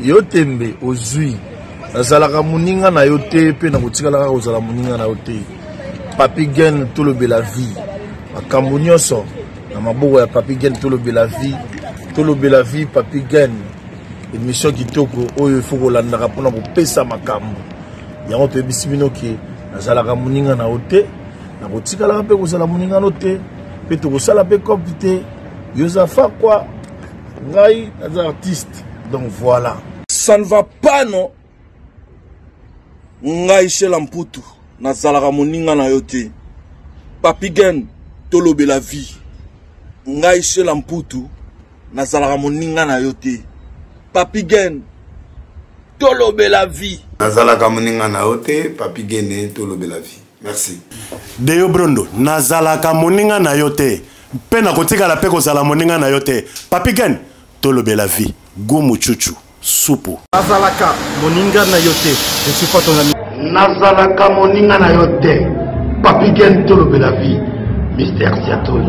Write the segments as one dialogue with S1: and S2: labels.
S1: yo tembe ozui nazalaka moninga na yo te pe na kotikalaka kozala moninga na yo te. Papi Gen tolobela vie makambo nyonso na maboko ya Papi Gen tolobela vie Papi Gen émission kitoko oyo il faut kolandaka mpona kopesa makambo yango toyebisi bino ke nazalaka moninga na yo te na kotikalaka mpe kozala moninga no te mpe tokosala mpe kopi te yozafa kwa ngai naza artiste. Donc voilà. Ça ne va pas non. Ngai Shela Mputu nazalaka moninga na yo te. Papi Gen tolobela vie. Ngai Shela Mputu nazalaka moninga na yo te. Papi Gen tolobela vie.
S2: Nazalaka moninga na yo te. Papi Gen tolobela vie. Merci.
S3: Deyo Brondo nazalaka moninga na yo te. Pe na kotikala pe kozala moninga na yo te. Papi Gen tolobela vie. Gomu chuchu supu.
S1: Nazalaka moninga na yo te. Je suis pas ton ami.
S4: Nazalaka moninga na yo te. Papi Gen tolobela vie. Mister Seattle.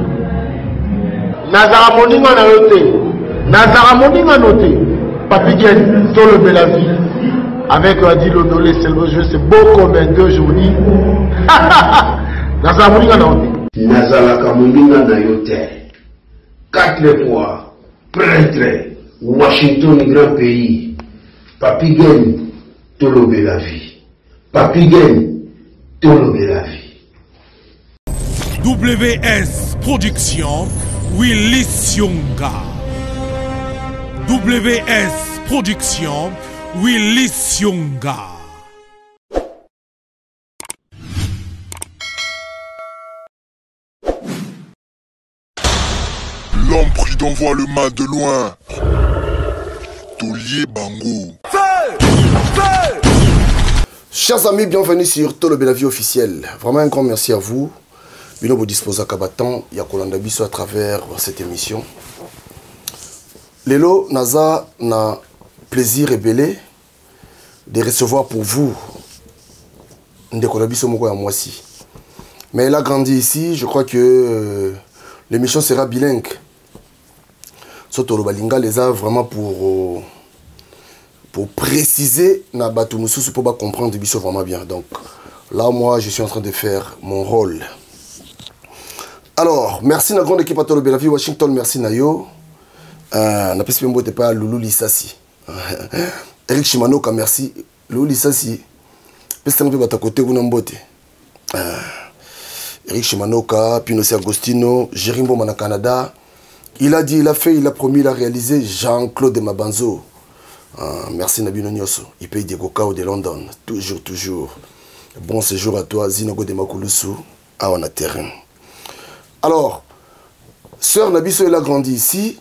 S4: Nazalaka moninga na yo te. Nazalaka moninga no te. Papi Gen tolobela vie. Avec Adilo Dolé, c'est le jeu, c'est beau comme un deux journées. Nazalaka moninga na yo te. Nazalaka moninga na yo te. 4 fois prêtre. Washington, grand pays. Papi Gen tolobela vie. Papi Gen tolobela vie.
S5: WS Production, Willy Sionga. WS Production, Willy Sionga.
S6: L'homme pris d'envoie le mal de loin. Tolier Bango.
S7: Chers amis, bienvenue sur Tolobela Vie officiel. Vraiment un grand merci à vous. Bino vous disposez à Kabatan, Yakolanda Biso à travers cette émission. Lelo Naza na plaisir et belé de recevoir pour vous Ndekola Biso Moko ya Mwasi. Mais il a grandi ici, je crois que l'émission sera bilingue. Soto Balinga les a vraiment pour préciser na batu mususu pour comprendre Biso vraiment bien. Donc là moi je suis en train de faire mon rôle. Alors merci na grande équipe à Tolobela Vie Washington, merci na yo. Na pesi mbote pa Lulu Lissasi. Eric Shimanoka merci. Lulu Lissasi. Pesi mbote bata côté kuna mbote. Eric Shimanoka, Pinoci Agostino, Jérimbo Mana Canada. Il a dit, il a fait, il a promis, il a réalisé. Jean-Claude Mabanzo. Merci Nabino Nyoso. Il paye des Gokao de London. Toujours, toujours. Bon séjour à toi, Zinogo de Makulusu. Ah, on a terrain. Alors, sœur Nabiso, elle a grandi ici.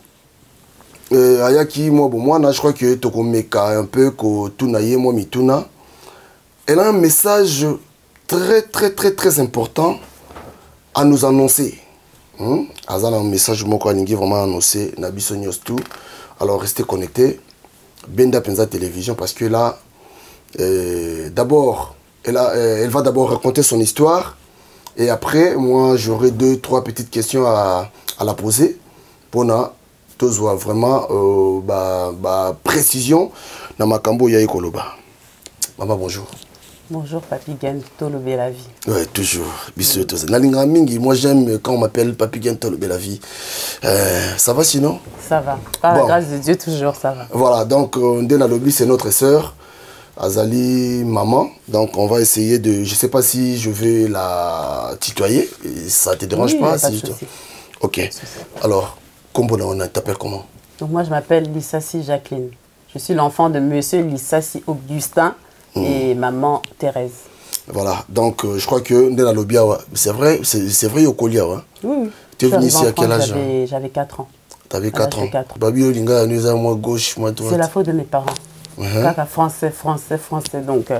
S7: Ayaki, moi, je crois que Tokomeka un peu, Tunaye, moi, Mituna. Elle a un message très important à nous annoncer. Azana un message moko alingi vraiment annoncé Nabiso News tout. Alors restez connectés. Benda Penza Télévision parce que là d'abord elle va d'abord raconter son histoire et après moi j'aurai 2-3 petites questions à la poser pour na tous voir vraiment précision dans makambo ya ekoloba. Maman bonjour.
S8: Bonjour Papi Gen Tolobela Vie.
S7: Ouais, toujours. Nalinga mingi, moi j'aime quand on m'appelle Papi Gen Tolobela Vie. Ça va sinon?
S8: Ça va. Par la grâce de Dieu, toujours ça va.
S7: Voilà, donc Ndena Lobby c'est notre sœur. Azali maman. Donc on va essayer de... Je sais pas si je vais la tutoyer. Ça te dérange pas
S8: si
S7: je... Ok. Alors, on t'appelle comment?
S8: Donc moi je m'appelle Lissasi Jacqueline. Je suis l'enfant de monsieur Lissasi Augustin. Et maman Thérèse.
S7: Voilà, donc je crois que Ndena Lobia, c'est vrai au Kolia. Hein?
S8: Oui.
S7: Tu es venu ici à quel âge?
S8: J'avais 4 ans.
S7: Tu avais 4 ans. Babi Olinga, nous à moi gauche, moi droite.
S8: C'est la faute de mes parents. Français. Donc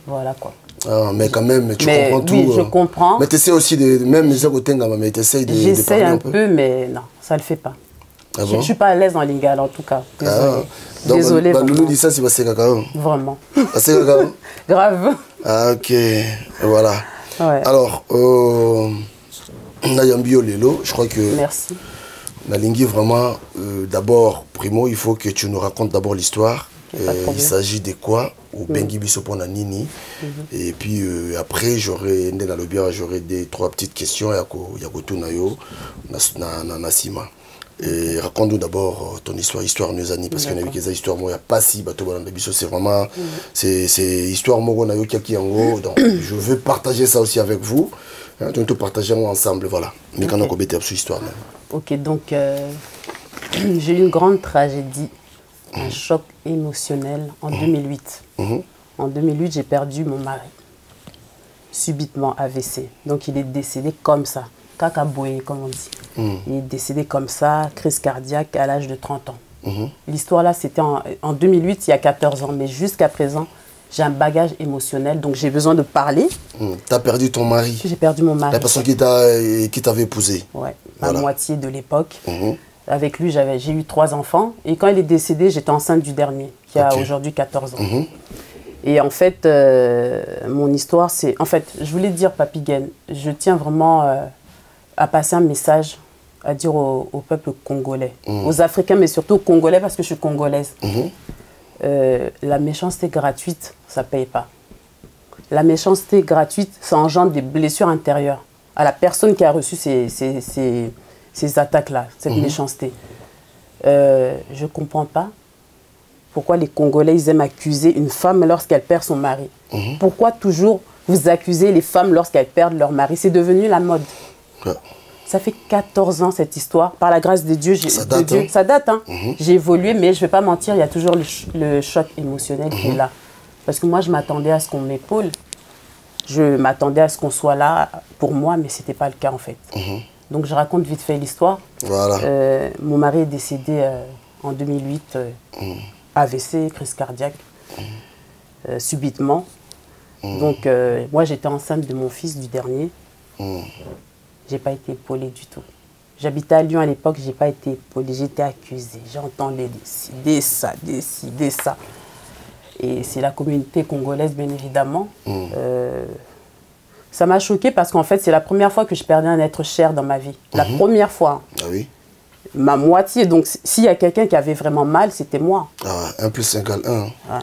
S8: voilà quoi.
S7: Ah, mais quand même, tu comprends tout.
S8: Oui, je comprends.
S7: Mais tu essaies aussi de. Même les Agotenga, mais tu essaies de.
S8: J'essaie un peu, mais non, ça ne le fait pas.
S7: Ah bon?
S8: Je ne suis pas à l'aise en lingala en tout cas. Désolée.
S7: Donc, Loulou dit ça, c'est passé cacao.
S8: Vraiment.
S7: Passé cacao.
S8: Grave.
S7: Ah, ok. Voilà.
S8: Ouais.
S7: Alors, Nayambio Lelo, je crois que.
S8: Merci.
S7: Nalingi, vraiment, d'abord, primo, il faut que tu nous racontes d'abord l'histoire. Il s'agit de quoi ou bengi biso pona nini. Et puis après j'aurai dans le bière j'aurai des 3 petites questions ya ko tuna yo na sima. Et raconte-nous d'abord ton histoire Nuzani parce qu'on a vu que ça histoire moi y a pas si bateau dans biso c'est vraiment c'est histoire moko na yo qui yango donc je veux partager ça aussi avec vous. Hein, tout partager ensemble voilà. Mais quand on connaît sur histoire.
S8: OK, donc j'ai eu une grande tragédie. Un choc émotionnel en 2008. En 2008, j'ai perdu mon mari. Subitement AVC. Donc il est décédé comme ça. Kakaboé, comme on dit. Il est décédé comme ça, crise cardiaque à l'âge de 30 ans. L'histoire là, c'était en 2008, il y a 14 ans. Mais jusqu'à présent, j'ai un bagage émotionnel, donc j'ai besoin de parler.
S7: Tu as perdu ton mari?
S8: J'ai perdu mon mari.
S7: La personne qui t'avait épousé?
S8: Ouais, la moitié de l'époque. Avec lui, j'ai eu 3 enfants. Et quand il est décédé, j'étais enceinte du dernier, qui a aujourd'hui 14 ans. Et en fait, mon histoire, c'est... En fait, je voulais te dire, Papi Gen, je tiens vraiment à passer un message, à dire au peuple congolais, aux Africains, mais surtout aux Congolais, parce que je suis congolaise. La méchanceté gratuite, ça ne paye pas. La méchanceté gratuite, ça engendre des blessures intérieures à la personne qui a reçu ces attaques-là, cette méchanceté. Je ne comprends pas pourquoi les Congolais ils aiment accuser une femme lorsqu'elle perd son mari. Pourquoi toujours vous accusez les femmes lorsqu'elles perdent leur mari? C'est devenu la mode. Ça fait 14 ans cette histoire. Par la grâce de Dieu, ça date. Hein. J'ai évolué, mais je ne vais pas mentir, il y a toujours le choc émotionnel qui est là. Parce que moi, je m'attendais à ce qu'on m'épaule. Je m'attendais à ce qu'on soit là pour moi, mais ce n'était pas le cas en fait. Donc je raconte vite fait l'histoire. Voilà. Mon mari est décédé en 2008, AVC, crise cardiaque, subitement. Donc moi j'étais enceinte de mon fils du dernier. J'ai pas été épaulée du tout. J'habitais à Lyon à l'époque, j'ai pas été épaulée, j'étais accusée. J'entendais décider ça. Et c'est la communauté congolaise bien évidemment. Ça m'a choquée parce qu'en fait, c'est la première fois que je perdais un être cher dans ma vie. La première fois.
S7: Ah oui.
S8: Ma moitié. Donc, s'il y a quelqu'un qui avait vraiment mal, c'était moi.
S7: Ah, 1 + 5 = 1.
S8: Ah.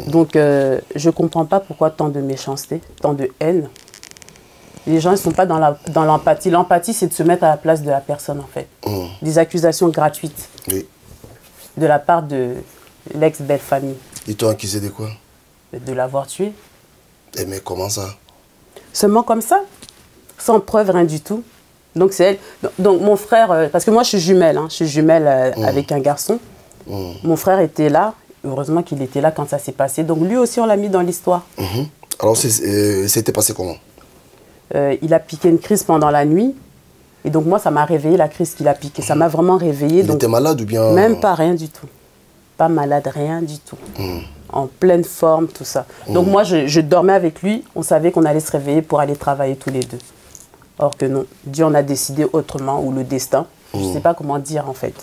S8: Donc, je ne comprends pas pourquoi tant de méchanceté, tant de haine. Les gens ne sont pas dans l'empathie. L'empathie, c'est de se mettre à la place de la personne, en fait. Des accusations gratuites. Oui. De la part de l'ex-belle-famille.
S7: Ils t'ont accusé de quoi?
S8: De l'avoir tué.
S7: Et mais comment ça?
S8: Seulement comme ça, sans preuve, rien du tout. Donc c'est elle. Donc mon frère, parce que moi je suis jumelle, je suis jumelle avec un garçon. Mon frère était là, heureusement qu'il était là quand ça s'est passé. Donc lui aussi on l'a mis dans l'histoire.
S7: Alors c'était passé comment?
S8: Il a piqué une crise pendant la nuit. Et donc moi ça m'a réveillé la crise qu'il a piqué. Ça m'a vraiment réveillé.
S7: Il était malade ou bien?
S8: Même pas, rien du tout. Pas malade, rien du tout. En pleine forme, tout ça. Donc moi, je dormais avec lui. On savait qu'on allait se réveiller pour aller travailler tous les deux. Or que non. Dieu en a décidé autrement, ou le destin. Je ne sais pas comment dire, en fait.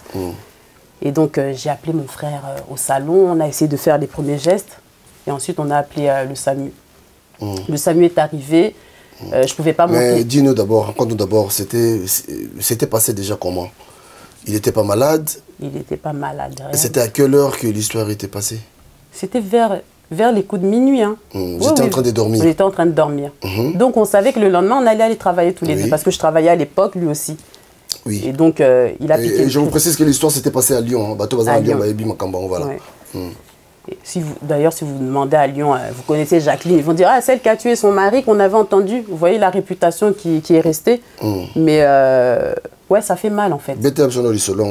S8: Et donc, j'ai appelé mon frère au salon. On a essayé de faire les premiers gestes. Et ensuite, on a appelé le SAMU. Le SAMU est arrivé. Je ne pouvais pas monter.
S7: Mais dis-nous d'abord, raconte-nous d'abord, c'était passé déjà comment? Il n'était pas malade? Il
S8: n'était pas malade.
S7: Et c'était à quelle heure que l'histoire était passée?
S8: C'était vers les coups de minuit. Hein.
S7: Vous étiez en train de dormir?
S8: On était en train de dormir. Donc on savait que le lendemain, on allait aller travailler tous les deux. Parce que je travaillais à l'époque, lui aussi. Oui. Et donc, il a piqué.
S7: Et je vous précise que l'histoire s'était passée à Lyon. À Lyon, voilà.
S8: D'ailleurs, si vous demandez à Lyon, vous connaissez Jacqueline, ils vont dire, ah, celle qui a tué son mari qu'on avait entendu. Vous voyez la réputation qui est restée. Mais ouais, ça fait mal en fait.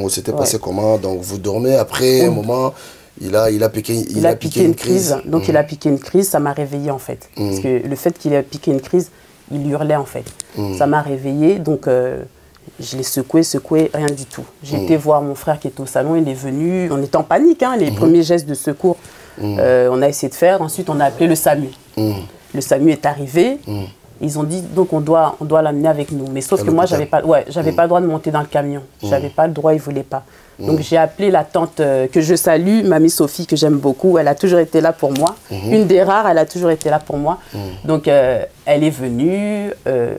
S7: C'était passé comment? Donc vous dormez, après un moment, il a piqué une crise.
S8: Donc il a piqué une crise, ça m'a réveillée en fait. Parce que le fait qu'il ait piqué une crise, il hurlait en fait. Ça m'a réveillée, donc je l'ai secoué, rien du tout. J'ai été voir mon frère qui était au salon, il est venu, on était en panique, hein, les premiers gestes de secours. On a essayé de faire, ensuite on a appelé le SAMU. Le SAMU est arrivé. Ils ont dit, donc on doit l'amener avec nous. Mais sauf que moi, j'avais pas le droit de monter dans le camion. J'avais pas le droit, ils ne voulaient pas. Donc j'ai appelé la tante que je salue, Mamie Sophie, que j'aime beaucoup. Elle a toujours été là pour moi. Une des rares, elle a toujours été là pour moi. Donc elle est venue.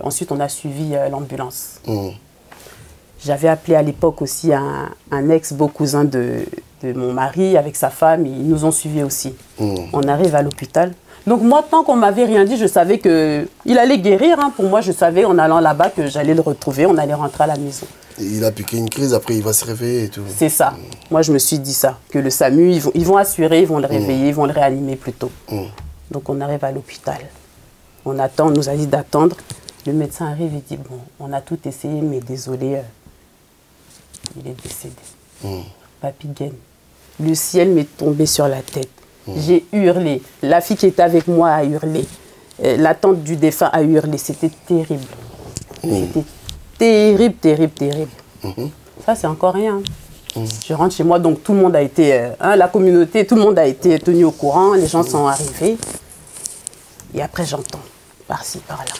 S8: Ensuite, on a suivi l'ambulance. J'avais appelé à l'époque aussi un ex-beau cousin de de mon mari, avec sa femme, ils nous ont suivis aussi. On arrive à l'hôpital. Donc moi, tant qu'on m'avait rien dit, je savais qu'il allait guérir. Hein. Pour moi, je savais en allant là-bas que j'allais le retrouver, on allait rentrer à la maison.
S7: Et il a piqué une crise, après il va se réveiller et tout.
S8: C'est ça. Moi, je me suis dit ça, que le SAMU, ils vont assurer, ils vont le réveiller, ils vont le réanimer plutôt. Donc on arrive à l'hôpital. On attend, on nous a dit d'attendre. Le médecin arrive et dit, bon, on a tout essayé, mais désolé, il est décédé. Papy Gaine, le ciel m'est tombé sur la tête. J'ai hurlé. La fille qui était avec moi a hurlé. La tante du défunt a hurlé. C'était terrible. C'était terrible, terrible, terrible. Ça, c'est encore rien. Je rentre chez moi, donc tout le monde a été... la communauté, tout le monde a été tenu au courant. Les gens sont arrivés. Et après, j'entends, par-ci, par-là.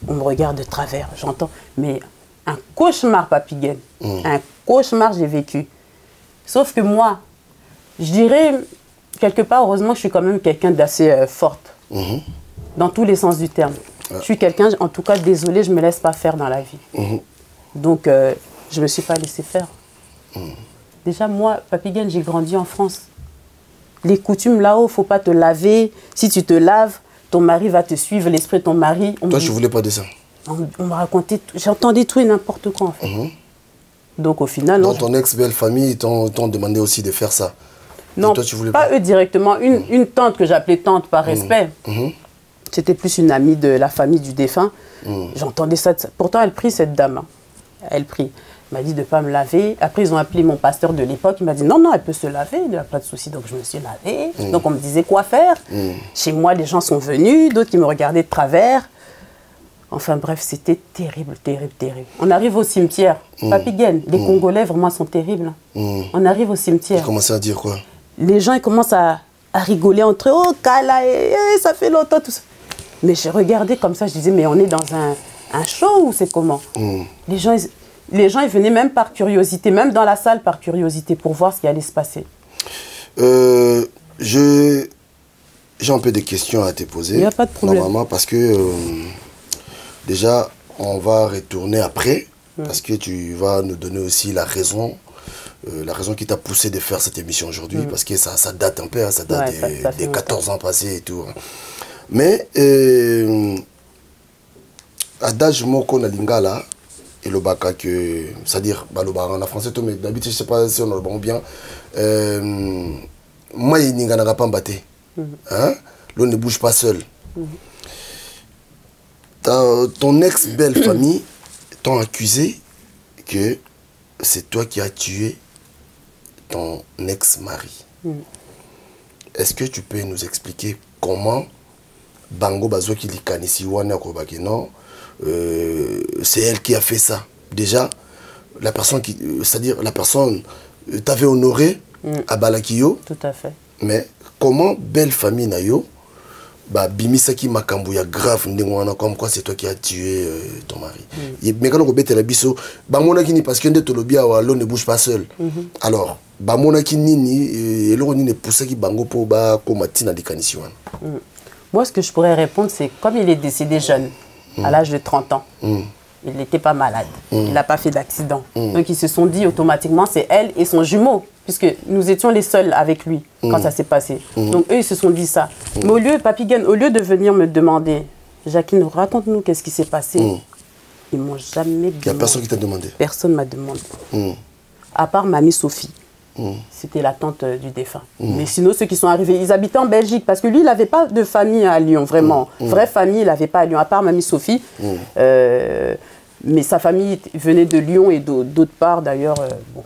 S8: On me regarde de travers. J'entends, mais un cauchemar, Papy Gaine. Un cauchemar, j'ai vécu. Sauf que moi, je dirais... Quelque part, heureusement, je suis quand même quelqu'un d'assez forte, dans tous les sens du terme. Je suis quelqu'un, en tout cas, désolé, je ne me laisse pas faire dans la vie. Donc, je ne me suis pas laissé faire. Déjà, moi, Papy Gaine, j'ai grandi en France. Les coutumes là-haut, il ne faut pas te laver. Si tu te laves, ton mari va te suivre, l'esprit de ton mari.
S7: Toi, je ne voulais pas de ça.
S8: On me racontait, j'entendais tout et n'importe quoi, en fait. Donc, au final...
S7: Dans ton ex-belle-famille, ils t'ont demandé aussi de faire ça.
S8: Non, toi, tu voulais pas eux directement. Une tante que j'appelais tante par respect. C'était plus une amie de la famille du défunt. J'entendais ça, pourtant, elle prie, cette dame. Hein. Elle prie. Elle m'a dit de ne pas me laver. Après, ils ont appelé mon pasteur de l'époque. Il m'a dit, non, non, elle peut se laver. Il n'y a pas de souci. Donc, je me suis lavée. Donc, on me disait quoi faire. Chez moi, les gens sont venus. D'autres qui me regardaient de travers. Enfin, bref, c'était terrible, terrible, terrible. On arrive au cimetière. Papy Gaine, les Congolais, vraiment, sont terribles. On arrive au cimetière.
S7: Ils commençaient à dire quoi?
S8: Les gens ils commencent à rigoler entre eux. Oh, Kala, ça fait longtemps, tout ça. Mais j'ai regardé comme ça, je disais, mais on est dans un show ou c'est comment? Les gens, ils venaient même par curiosité, même dans la salle par curiosité, pour voir ce qui allait se passer.
S7: J'ai un peu de questions à te poser.
S8: Il n'y a pas de problème.
S7: Normalement, parce que déjà, on va retourner après, parce que tu vas nous donner aussi la raison qui t'a poussé de faire cette émission aujourd'hui, parce que ça date un peu, hein, ça date des 14 ans passés et tout. Mais, adage moko na lingala, et le baka que, c'est-à-dire, le baka en français, mais d'habitude, je ne sais pas si on le bon bien, moi, il n'y a pas mbaté. L'on ne bouge pas seul. Ton ex-belle-famille t'ont accusé que c'est toi qui as tué ton ex-mari. Est-ce que tu peux nous expliquer comment Bango Bazoki Likanisi Wana Kobake, non, c'est elle qui a fait ça. Déjà, la personne qui, c'est-à-dire la personne t'avait honoré à Balakiyo.
S8: Tout à fait.
S7: Mais comment belle famille nayo bah bimisaki makambu ya grave ndengwana comme quoi c'est toi qui as tué ton mari. Mais quand on bête la biso ba mona kini parce que nde tolobia wa l'on ne bouge pas seul. Alors ba mona kini ni eloko ni ne poussa ki bango po ba komatina dikanisi wana.
S8: Moi ce que je pourrais répondre c'est comme il est décédé jeune à l'âge de 30 ans. Il n'était pas malade, il n'a pas fait d'accident. Donc ils se sont dit automatiquement c'est elle et son jumeau, puisque nous étions les seuls avec lui quand ça s'est passé. Donc eux ils se sont dit ça. Mais au lieu, Papy Gaine, au lieu de venir me demander, Jacqueline, raconte-nous qu'est-ce qui s'est passé, ils ne m'ont jamais demandé.
S7: Il n'y a personne qui t'a demandé? Personne
S8: ne m'a demandé. À part Mamie Sophie. C'était la tante du défunt. Mais sinon, ceux qui sont arrivés, ils habitaient en Belgique. Parce que lui, il n'avait pas de famille à Lyon, vraiment. Vraie famille, il n'avait pas à Lyon, à part Mamie Sophie. Mais sa famille venait de Lyon et d'autres parts, d'ailleurs. Bon,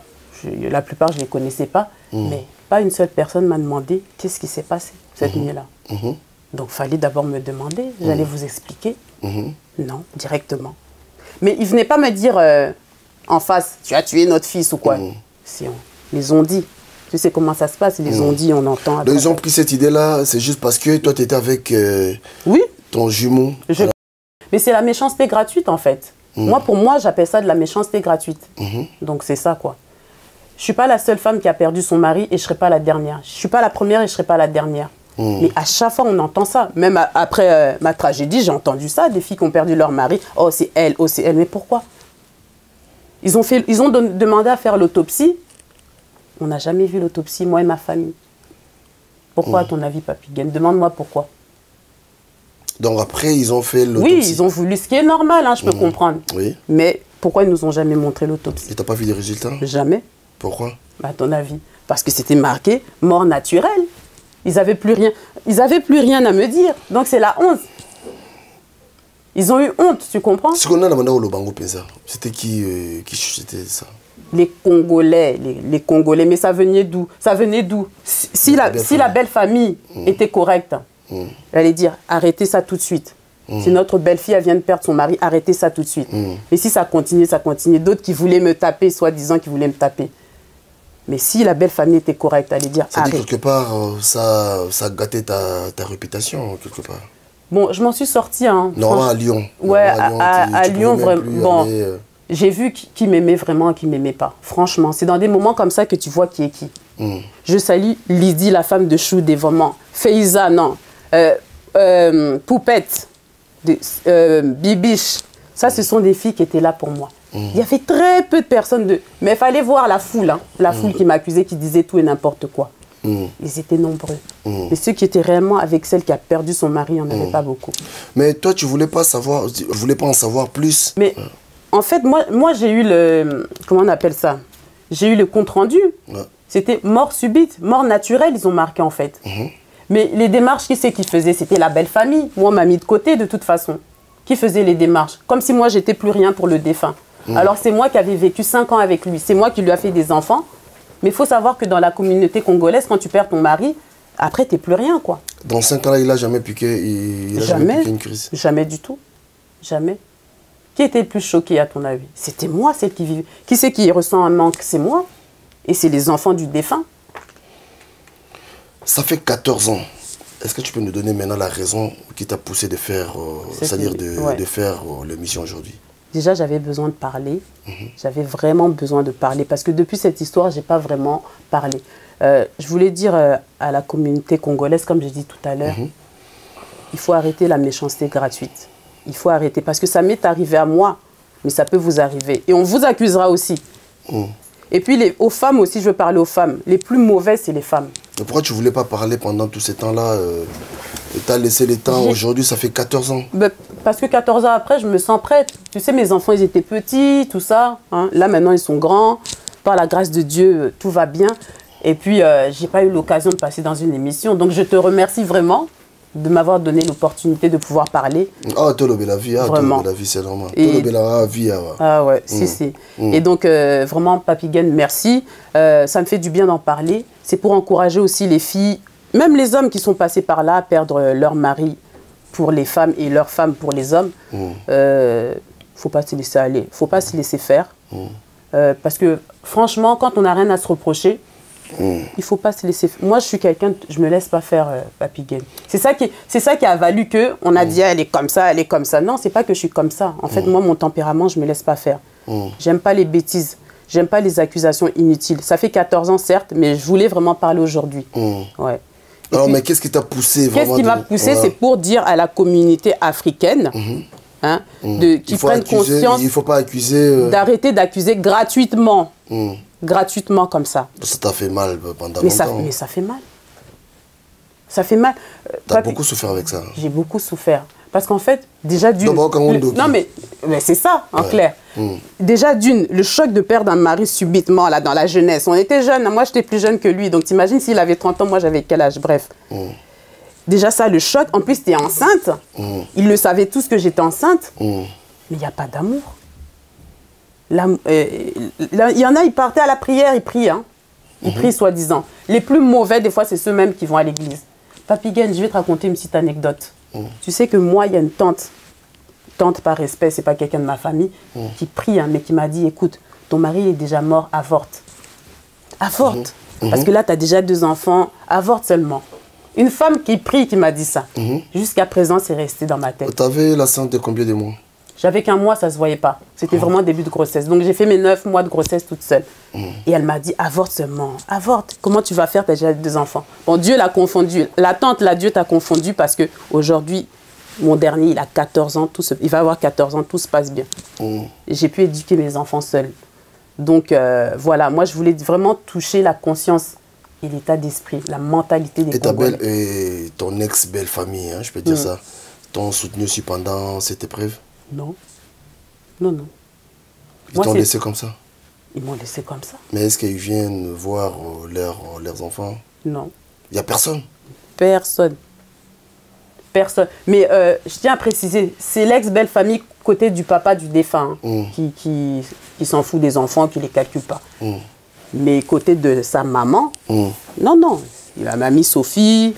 S8: la plupart, je ne les connaissais pas. Mais pas une seule personne m'a demandé qu'est-ce qui s'est passé cette nuit-là. Donc, il fallait d'abord me demander. J'allais vous expliquer. Non, directement. Mais ils ne venaient pas me dire en face, tu as tué notre fils ou quoi. Si les ont dit. Tu sais comment ça se passe, les ont dit, on entend.
S7: Donc ils ont pris cette idée-là, c'est juste parce que toi tu étais avec ton jumeau.
S8: Mais c'est la méchanceté gratuite en fait. Moi, pour moi, j'appelle ça de la méchanceté gratuite. Donc c'est ça quoi. Je ne suis pas la seule femme qui a perdu son mari et je ne serai pas la dernière. Je ne suis pas la première et je ne serai pas la dernière. Mais à chaque fois, on entend ça. Même après ma tragédie, j'ai entendu ça, des filles qui ont perdu leur mari. Oh, c'est elle, oh, c'est elle. Mais pourquoi? Ils ont demandé à faire l'autopsie. On n'a jamais vu l'autopsie, moi et ma famille. Pourquoi, à ton avis, Papi Gaine? Demande-moi pourquoi.
S7: Donc après, ils ont fait l'autopsie.
S8: Oui, ils ont voulu, ce qui est normal, hein, je peux comprendre.
S7: Oui.
S8: Mais pourquoi ils nous ont jamais montré l'autopsie?
S7: Et tu n'as pas vu les résultats?
S8: Jamais.
S7: Pourquoi?
S8: À ton avis? Parce que c'était marqué mort naturelle. Ils n'avaient plus rien. Ils n'avaient plus rien à me dire. Donc c'est la honte. Ils ont eu honte, tu comprends?
S7: Ce qu'on a demandé au Lobango Penza, c'était qui chuchotait ça?
S8: Les Congolais, les Congolais. Mais ça venait d'où? Ça venait d'où? Si la belle famille était correcte, elle allait dire arrêtez ça tout de suite. Si notre belle-fille elle vient de perdre son mari, arrêtez ça tout de suite. Mais si ça continue, ça continue. D'autres qui voulaient me taper, soi-disant qui voulaient me taper. Mais si la belle famille était correcte, elle allait dire
S7: ça
S8: arrête.
S7: dit quelque part, ça gâtait ta réputation, quelque part.
S8: Bon, je m'en suis sortie. Hein,
S7: non, à Lyon.
S8: Ouais, à Lyon, vraiment. Bon, j'ai vu qui m'aimait vraiment et qui ne m'aimait pas. Franchement, c'est dans des moments comme ça que tu vois qui est qui. Je salue Lydie, la femme de Chou Dévoiement. Feiza, non. Poupette. Bibiche. Ça, ce sont des filles qui étaient là pour moi. Il y avait très peu de personnes. Mais il fallait voir la foule. Hein, la foule qui m'accusait, qui disait tout et n'importe quoi. Ils étaient nombreux. Mais ceux qui étaient réellement avec celle qui a perdu son mari, il n'y en avait pas beaucoup.
S7: Mais toi, tu ne voulais pas en savoir plus?
S8: Mais en fait, moi j'ai eu le... Comment on appelle ça? J'ai eu le compte-rendu. Ouais. C'était mort subite, mort naturelle, ils ont marqué en fait. Mais les démarches, qui c'est qui faisait? C'était la belle famille. Moi, on m'a mis de côté de toute façon. Qui faisait les démarches? Comme si moi, j'étais plus rien pour le défunt. Alors c'est moi qui avais vécu 5 ans avec lui. C'est moi qui lui a fait des enfants. Mais il faut savoir que dans la communauté congolaise, quand tu perds ton mari, après, tu n'es plus rien, quoi.
S7: Dans 5 ans-là, il n'a jamais piqué, jamais piqué une crise?
S8: Jamais du tout. Jamais. Qui était le plus choqué, à ton avis? C'était moi, celle qui vivait. Qui c'est qui ressent un manque? C'est moi. Et c'est les enfants du défunt.
S7: Ça fait 14 ans. Est-ce que tu peux nous donner maintenant la raison qui t'a poussé de faire, c'est-à-dire de faire l'émission aujourd'hui?
S8: Déjà, j'avais besoin de parler. J'avais vraiment besoin de parler. Parce que depuis cette histoire, je n'ai pas vraiment parlé. Je voulais dire à la communauté congolaise, comme j'ai dit tout à l'heure, il faut arrêter la méchanceté gratuite. Il faut arrêter. Parce que ça m'est arrivé à moi, mais ça peut vous arriver. Et on vous accusera aussi. Et puis, aux femmes aussi, je veux parler aux femmes. Les plus mauvaises, c'est les femmes.
S7: Mais pourquoi tu ne voulais pas parler pendant tous ces temps-là? Tu as laissé les temps, aujourd'hui, ça fait 14 ans.
S8: Parce que 14 ans après, je me sens prête. Tu sais, mes enfants, ils étaient petits, tout ça. Hein. Là, maintenant, ils sont grands. Par la grâce de Dieu, tout va bien. Et puis, je n'ai pas eu l'occasion de passer dans une émission. Donc, je te remercie vraiment de m'avoir donné l'opportunité de pouvoir parler.
S7: Ah, Tolobe la vie,
S8: vraiment.
S7: Tolobe la vie, c'est normal. Tolobe la vie.
S8: Ah ouais, si. Et donc, vraiment, Papi Gaine, merci. Ça me fait du bien d'en parler. C'est pour encourager aussi les filles, même les hommes qui sont passés par là, à perdre leur mari pour les femmes et leurs femmes pour les hommes. Faut pas se laisser aller, faut pas se laisser faire. Parce que, franchement, quand on n'a rien à se reprocher, il faut pas se laisser faire. Moi, je suis quelqu'un, je me laisse pas faire, Papi Gaine. C'est ça qui a valu qu'on a dit, elle est comme ça, elle est comme ça. Non, c'est pas que je suis comme ça. En fait, moi, mon tempérament, je me laisse pas faire. J'aime pas les bêtises. J'aime pas les accusations inutiles. Ça fait 14 ans, certes, mais je voulais vraiment parler aujourd'hui. Ouais.
S7: Alors, mais qu'est-ce qui t'a poussé vraiment?
S8: Qu'est-ce qui m'a poussé? C'est pour dire à la communauté africaine qu'ils prennent conscience.
S7: Il ne faut pas accuser.
S8: D'arrêter d'accuser gratuitement. Gratuitement comme ça.
S7: Ça t'a fait mal pendant longtemps.
S8: Mais ça fait mal. Ça fait mal.
S7: Tu as beaucoup souffert avec ça?
S8: J'ai beaucoup souffert. Parce qu'en fait, déjà d'une... Non, mais c'est ça, en clair. Déjà d'une, le choc de perdre un mari subitement, là, dans la jeunesse. On était jeunes, moi j'étais plus jeune que lui. Donc t'imagines s'il avait 30 ans, moi j'avais quel âge? Bref. Déjà ça, le choc. En plus, t'es enceinte. Ils le savaient tous que j'étais enceinte. Mais il n'y a pas d'amour. Il y en a, ils partaient à la prière, ils prient. Hein. Ils prient soi-disant. Les plus mauvais, des fois, c'est ceux-mêmes qui vont à l'église. Papi Gaine, je vais te raconter une petite anecdote. Tu sais que moi, il y a une tante par respect, c'est pas quelqu'un de ma famille, qui prie, hein, mais qui m'a dit, écoute, ton mari est déjà mort, avorte. Avorte. Parce que là, tu as déjà 2 enfants, avorte seulement. Une femme qui prie qui m'a dit ça. Jusqu'à présent, c'est resté dans ma tête.
S7: Tu avais la santé de combien de mois?
S8: J'avais qu'un mois, ça se voyait pas. C'était vraiment début de grossesse. Donc j'ai fait mes 9 mois de grossesse toute seule. Et elle m'a dit, avorte seulement, avorte. Comment tu vas faire? Tu as déjà 2 enfants. Bon, Dieu l'a confondu. La tante, là, Dieu t'a confondu parce qu'aujourd'hui, mon dernier, il a 14 ans. Il va avoir 14 ans, tout se passe bien. J'ai pu éduquer mes enfants seuls. Donc voilà, moi je voulais vraiment toucher la conscience et l'état d'esprit, la mentalité des Congolais.
S7: Et ton ex-belle famille, hein, je peux dire ça, t'ont soutenu aussi pendant cette épreuve?
S8: Non. Non, non.
S7: Ils t'ont laissé comme ça?
S8: Ils m'ont laissé comme ça.
S7: Mais est-ce qu'ils viennent voir leurs enfants?
S8: Non.
S7: Il n'y a personne?
S8: Personne. Personne. Mais je tiens à préciser, c'est l'ex-belle famille côté du papa du défunt qui s'en fout des enfants, qui ne les calcule pas. Mais côté de sa maman, non, non. Il a mamie Sophie,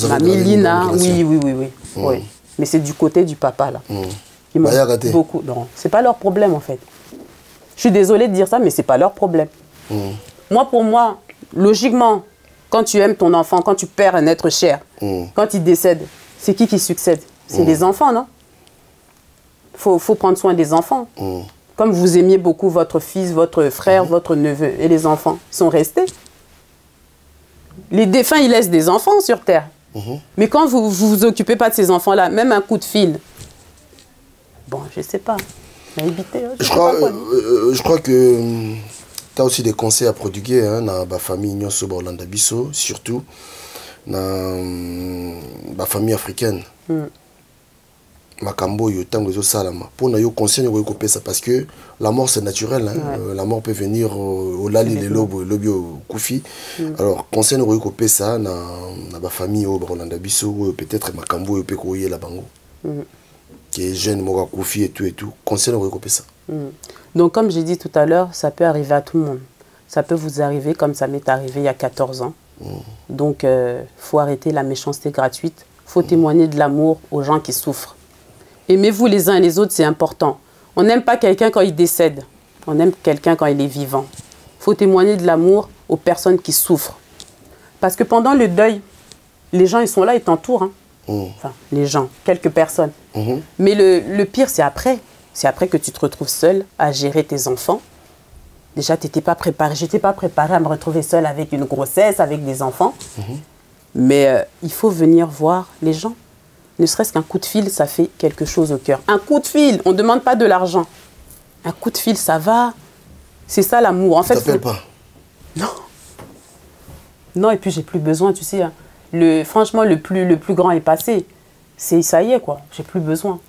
S8: mamie Lina, oui. Mais c'est du côté du papa, là. Qui m'ont beaucoup. Non, c'est pas leur problème, en fait. Je suis désolée de dire ça, mais c'est pas leur problème. Moi, pour moi, logiquement, quand tu aimes ton enfant, quand tu perds un être cher, quand il décède, c'est qui succède? C'est les enfants, non? Faut prendre soin des enfants. Comme vous aimiez beaucoup votre fils, votre frère, votre neveu, et les enfants sont restés. Les défunts, ils laissent des enfants sur Terre. Mais quand vous vous occupez pas de ces enfants-là, même un coup de fil, bon, je sais pas.
S7: Je crois que tu as aussi des conseils à prodiguer hein, dans la famille Nyonso Borlanda Bisso, surtout dans la famille africaine. Makambo yo tango zo salama pour na yo conseil yo kopé ça parce que la mort c'est naturel hein. La mort peut venir au lali les lobes lobio kufi alors conseil yo kopé ça na ba famille au Borlanda Bisso peut-être Makambo yo peut koyer la bango qui est jeune moka kufi et tout conseil yo kopé ça.
S8: Donc comme j'ai dit tout à l'heure, ça peut arriver à tout le monde. Ça peut vous arriver comme ça m'est arrivé il y a 14 ans. Donc faut arrêter la méchanceté gratuite, faut témoigner de l'amour aux gens qui souffrent. Aimez-vous les uns et les autres, c'est important. On n'aime pas quelqu'un quand il décède. On aime quelqu'un quand il est vivant. Il faut témoigner de l'amour aux personnes qui souffrent. Parce que pendant le deuil, les gens, ils sont là, ils t'entourent. Hein. Enfin, les gens, quelques personnes. Mais le pire, c'est après. C'est après que tu te retrouves seul à gérer tes enfants. Déjà, tu n'étais pas préparé. Je n'étais pas préparée à me retrouver seule avec une grossesse, avec des enfants. Mais il faut venir voir les gens. Ne serait-ce qu'un coup de fil, ça fait quelque chose au cœur. Un coup de fil, on ne demande pas de l'argent. Un coup de fil, ça va. C'est ça l'amour. En fait,
S7: t'appelles pas?
S8: Non. Non, et puis j'ai plus besoin, tu sais. Hein. Franchement, le plus grand est passé. Ça y est, quoi. J'ai plus besoin.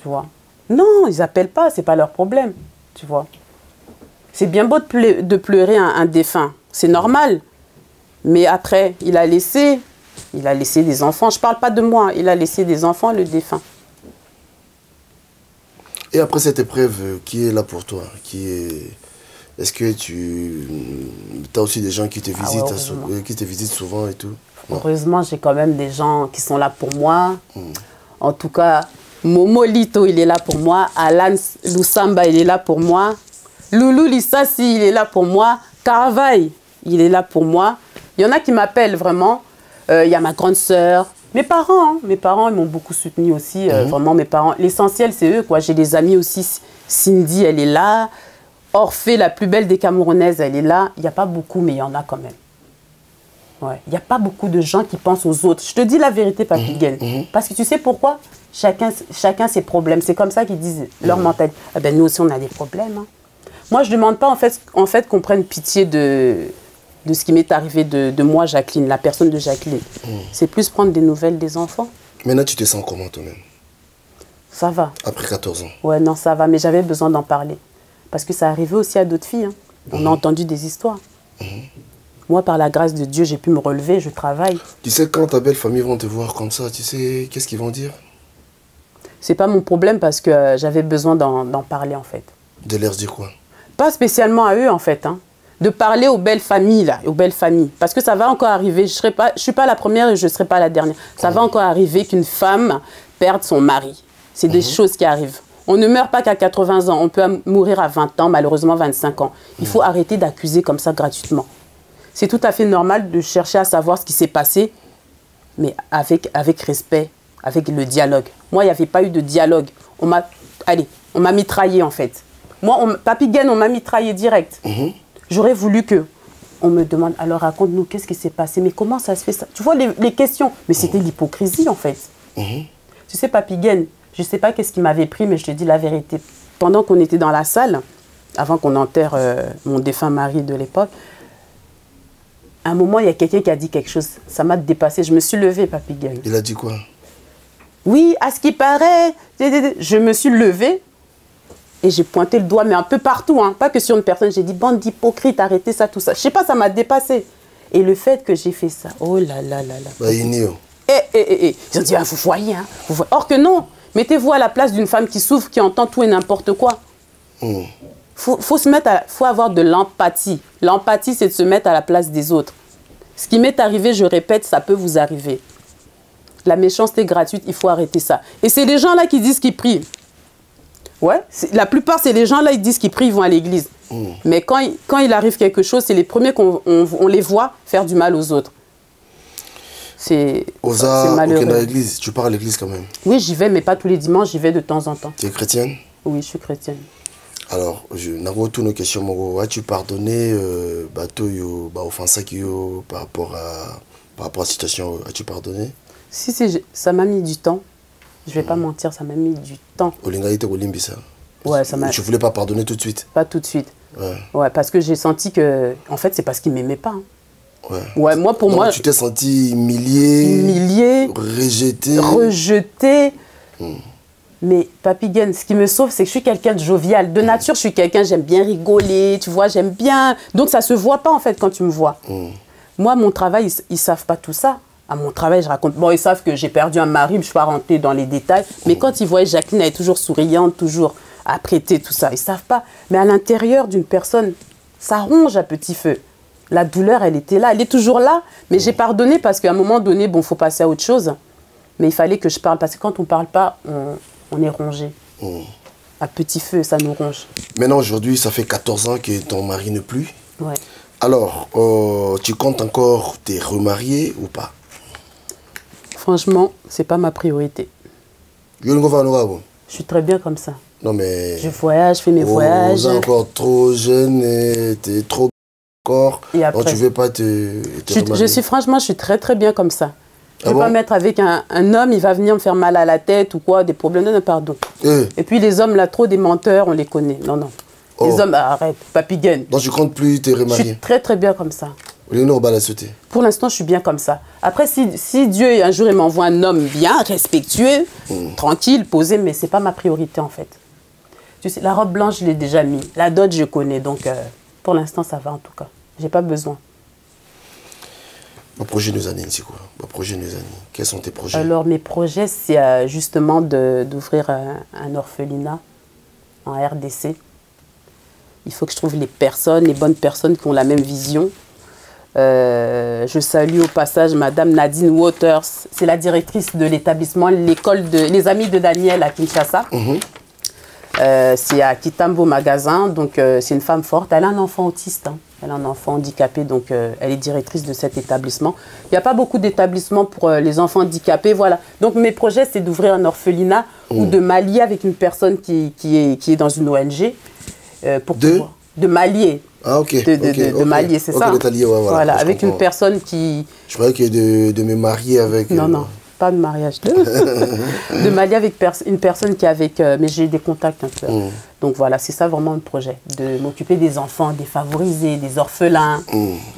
S8: Tu vois. Non, ils n'appellent pas, c'est pas leur problème. Tu vois. C'est bien beau de pleurer un défunt. C'est normal. Mais après, il a laissé des enfants. Je ne parle pas de moi. Il a laissé des enfants, le défunt.
S7: Et après cette épreuve, qui est là pour toi? Est-ce que tu as aussi des gens qui te visitent, souvent et tout?
S8: Heureusement, j'ai quand même des gens qui sont là pour moi. En tout cas, Momo Lito, il est là pour moi. Alan Lusamba, il est là pour moi. Loulou Lissassi, il est là pour moi. Caravaille, il est là pour moi. Il y en a qui m'appellent vraiment. Il y a ma grande sœur. Mes parents, ils m'ont beaucoup soutenu aussi. Vraiment, mes parents. L'essentiel, c'est eux, quoi. J'ai des amis aussi. Cindy, elle est là. Orphée, la plus belle des Camerounaises, elle est là. Il n'y a pas beaucoup, mais il y en a quand même. Ouais. Il n'y a pas beaucoup de gens qui pensent aux autres. Je te dis la vérité, Papi Gaine. Parce que tu sais pourquoi? Chacun ses problèmes. C'est comme ça qu'ils disent leur mentalité. Ah ben, nous aussi, on a des problèmes. Hein. Moi, je ne demande pas, en fait qu'on prenne pitié de ce qui m'est arrivé de moi, Jacqueline, la personne de Jacqueline. C'est plus prendre des nouvelles des enfants.
S7: Maintenant, tu te sens comment toi-même?
S8: Ça va.
S7: Après 14 ans?
S8: Ouais, non, ça va, mais j'avais besoin d'en parler. Parce que ça arrivait aussi à d'autres filles. Hein. On a entendu des histoires. Moi, par la grâce de Dieu, j'ai pu me relever, je travaille.
S7: Tu sais, quand ta belle famille vont te voir comme ça, tu sais, qu'est-ce qu'ils vont dire?
S8: C'est pas mon problème parce que j'avais besoin d'en parler, en fait.
S7: De leur dire quoi? Pas
S8: spécialement à eux, en fait. Hein. De parler aux belles familles, là, aux belles familles. Parce que ça va encore arriver. Je ne suis pas la première et je ne serai pas la dernière. Ça va encore arriver qu'une femme perde son mari. C'est des choses qui arrivent. On ne meurt pas qu'à 80 ans. On peut mourir à 20 ans, malheureusement 25 ans. Il faut arrêter d'accuser comme ça gratuitement. C'est tout à fait normal de chercher à savoir ce qui s'est passé, mais avec respect, avec le dialogue. Moi, il n'y avait pas eu de dialogue. On m'a mitraillé, en fait. Moi, Papi Gaine, on m'a mitraillé direct. J'aurais voulu on me demande, alors raconte-nous, qu'est-ce qui s'est passé? Mais comment ça se fait ça? Tu vois, les questions. Mais c'était l'hypocrisie, en fait. Tu sais, Papi Gaine, je ne sais pas qu'est-ce qui m'avait pris, mais je te dis la vérité. Pendant qu'on était dans la salle, avant qu'on enterre mon défunt mari de l'époque, à un moment, il y a quelqu'un qui a dit quelque chose. Ça m'a dépassé. Je me suis levée, Papy Gagne.
S7: Il a dit quoi?
S8: Oui, à ce qui paraît. Je me suis levée et j'ai pointé le doigt, mais un peu partout, hein, pas que sur une personne. J'ai dit, bande d'hypocrites, arrêtez ça, tout ça. Je sais pas, ça m'a dépassé. Et le fait que j'ai fait ça, oh là là là là.
S7: Bah, ils
S8: ont dit, ah, vous voyez, hein. Or que non, mettez-vous à la place d'une femme qui souffre, qui entend tout et n'importe quoi. Faut avoir de l'empathie. L'empathie, c'est de se mettre à la place des autres. Ce qui m'est arrivé, je répète, ça peut vous arriver. La méchanceté gratuite, il faut arrêter ça. Et c'est les gens-là qui disent qu'ils prient. Ouais, la plupart, c'est les gens-là, ils disent qu'ils prient, ils vont à l'église. Mais quand il arrive quelque chose, c'est les premiers qu'on les voit faire du mal aux autres. C'est malheureux.
S7: Dans l'église, tu pars à l'église quand même? Oui,
S8: j'y vais, mais pas tous les dimanches, j'y vais de temps en temps.
S7: Tu es chrétienne?
S8: Oui, je suis chrétienne.
S7: Alors, je n'ai pas nos questions. As-tu pardonné offense par rapport à la situation? As-tu pardonné?
S8: Si, ça m'a mis du temps. Je ne vais pas mentir, ça m'a mis du temps.
S7: Ouais, ça m'a... Je ne voulais pas pardonner tout de suite.
S8: Pas tout de suite. Ouais, parce que j'ai senti que... En fait, c'est parce qu'il ne m'aimait pas. Hein. Ouais, moi, pour moi...
S7: Tu t'es senti humilié,
S8: rejeté. Mais Papy Gagne, ce qui me sauve, c'est que je suis quelqu'un de jovial. De nature, je suis quelqu'un, j'aime bien rigoler, tu vois, j'aime bien... Donc, ça ne se voit pas, en fait, quand tu me vois. Moi, mon travail, ils ne savent pas tout ça. À mon travail, je raconte... Bon, ils savent que j'ai perdu un mari, je ne suis pas rentrée dans les détails. Mais quand ils voient Jacqueline, elle est toujours souriante, toujours à prêter, tout ça, ils ne savent pas. Mais à l'intérieur d'une personne, ça ronge à petit feu. La douleur, elle était là, elle est toujours là. Mais j'ai pardonné parce qu'à un moment donné, bon, il faut passer à autre chose. Mais il fallait que je parle, parce que quand on ne parle pas, on est rongé. À petit feu, ça nous ronge.
S7: Maintenant, aujourd'hui, ça fait 14 ans que ton mari n'est plus.
S8: Ouais.
S7: Alors, tu comptes encore te remarier ou pas?
S8: Franchement, c'est pas ma priorité. Je suis très bien comme ça.
S7: Non, mais...
S8: Je voyage, je fais mes voyages.
S7: Tu es encore trop jeune, tu es trop corps. Donc, tu ne veux pas te remarier.
S8: Franchement, je suis très très bien comme ça. Je ne vais pas mettre avec un homme, il va venir me faire mal à la tête ou quoi, des problèmes. Non, pardon. Et puis les hommes, là, trop des menteurs, on les connaît. Non, non. Les hommes, arrête, Papy Gagne.
S7: Donc, tu ne comptes plus te remarier?
S8: Je suis très très bien comme ça.
S7: Pour
S8: l'instant, je suis bien comme ça. Après, si Dieu, un jour, il m'envoie un homme bien, respectueux, tranquille, posé, mais ce n'est pas ma priorité, en fait. Tu sais, la robe blanche, je l'ai déjà mis. La dot, je connais. Donc, pour l'instant, ça va, en tout cas. Je n'ai pas besoin.
S7: Mon projet nous anime, c'est quoi? Mon projet nous anime. Quels sont tes projets?
S8: Alors, mes projets, c'est justement d'ouvrir un orphelinat en RDC. Il faut que je trouve les bonnes personnes qui ont la même vision. Je salue au passage Madame Nadine Waters, c'est la directrice de l'établissement, l'école Les Amis de Daniel à Kinshasa. C'est à Kitambo Magasin, donc c'est une femme forte. Elle a un enfant autiste, hein. Elle a un enfant handicapé, donc elle est directrice de cet établissement. Il n'y a pas beaucoup d'établissements pour les enfants handicapés, voilà. Donc mes projets, c'est d'ouvrir un orphelinat ou de m'allier avec une personne qui est dans une ONG. De m'allier.
S7: Ah, ok.
S8: De m'allier, c'est ça. Voilà, avec une personne qui...
S7: Je croyais que de me marier avec...
S8: Non, non, pas de mariage. De m'allier avec une personne qui est avec... mais j'ai des contacts un peu. Donc voilà, c'est ça vraiment le projet. De m'occuper des enfants défavorisés, des orphelins,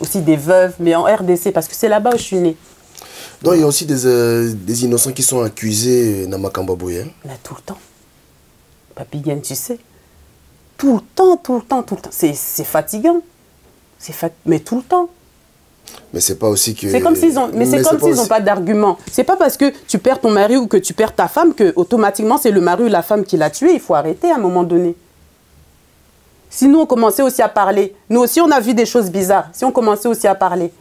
S8: aussi des veuves, mais en RDC, parce que c'est là-bas où je suis née.
S7: Donc il y a aussi des innocents qui sont accusés dans Makambaboué.
S8: Là, tout le temps. Papy Gagne, tu sais. Tout le temps, tout le temps, tout le temps. C'est fatigant. Mais tout le temps.
S7: Mais c'est pas aussi que...
S8: C'est comme s'ils n'ont pas d'argument. C'est pas parce que tu perds ton mari ou que tu perds ta femme que automatiquement c'est le mari ou la femme qui l'a tué. Il faut arrêter à un moment donné. Si nous on commençait aussi à parler, nous aussi on a vu des choses bizarres. Si on commençait aussi à parler.